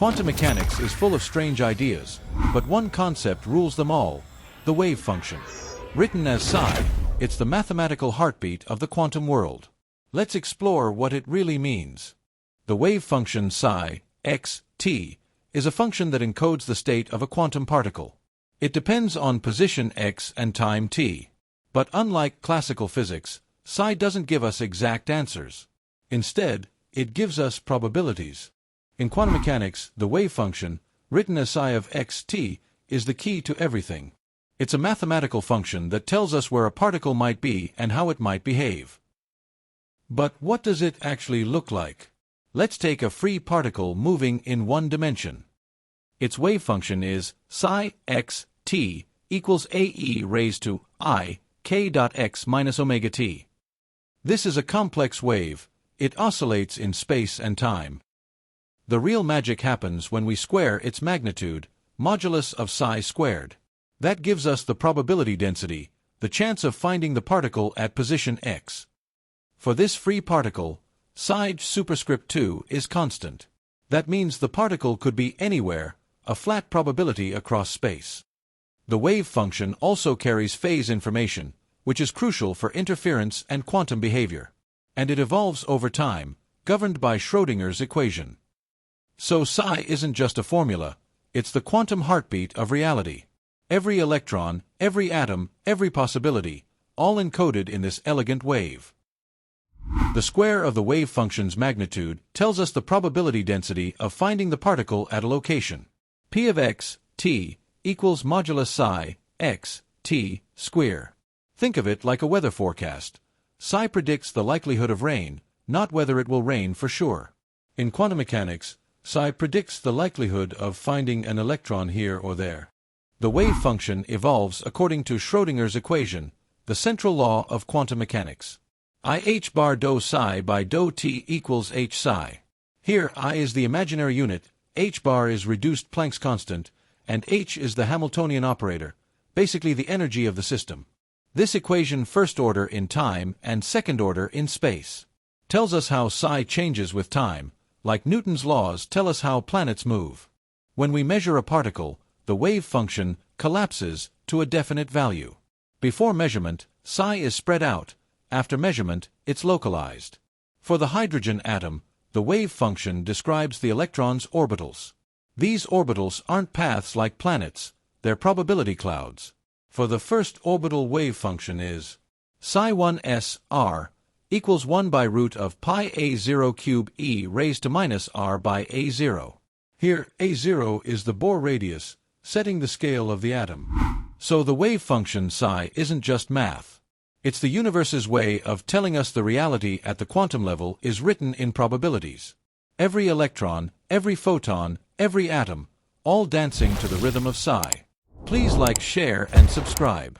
Quantum mechanics is full of strange ideas, but one concept rules them all: the wave function. Written as psi, it's the mathematical heartbeat of the quantum world. Let's explore what it really means. The wave function psi, x, t, is a function that encodes the state of a quantum particle. It depends on position x and time t. But unlike classical physics, psi doesn't give us exact answers. Instead, it gives us probabilities. In quantum mechanics, the wave function, written as psi of xt, is the key to everything. It's a mathematical function that tells us where a particle might be and how it might behave. But what does it actually look like? Let's take a free particle moving in one dimension. Its wave function is psi x t equals ae raised to I k dot x minus omega t. This is a complex wave. It oscillates in space and time. The real magic happens when we square its magnitude, modulus of psi squared. That gives us the probability density, the chance of finding the particle at position x. For this free particle, psi superscript 2 is constant. That means the particle could be anywhere, a flat probability across space. The wave function also carries phase information, which is crucial for interference and quantum behavior. And it evolves over time, governed by Schrödinger's equation. So psi isn't just a formula, it's the quantum heartbeat of reality. Every electron, every atom, every possibility, all encoded in this elegant wave. The square of the wave function's magnitude tells us the probability density of finding the particle at a location. P of x, t, equals modulus psi, x, t, square. Think of it like a weather forecast. Psi predicts the likelihood of rain, not whether it will rain for sure. In quantum mechanics, psi predicts the likelihood of finding an electron here or there. The wave function evolves according to Schrödinger's equation, the central law of quantum mechanics. I h bar dou psi by dou t equals h psi. Here I is the imaginary unit, h bar is reduced Planck's constant, and h is the Hamiltonian operator, basically the energy of the system. This equation, first order in time and second order in space, tells us how psi changes with time, like Newton's laws tell us how planets move. When we measure a particle, the wave function collapses to a definite value. Before measurement, psi is spread out. After measurement, it's localized. For the hydrogen atom, the wave function describes the electron's orbitals. These orbitals aren't paths like planets, they're probability clouds. For the first orbital, wave function is psi 1 s r equals 1 by root of pi a0 cube e raised to minus r by a0. Here, a0 is the Bohr radius, setting the scale of the atom. So the wave function psi isn't just math. It's the universe's way of telling us the reality at the quantum level is written in probabilities. Every electron, every photon, every atom, all dancing to the rhythm of psi. Please like, share, and subscribe.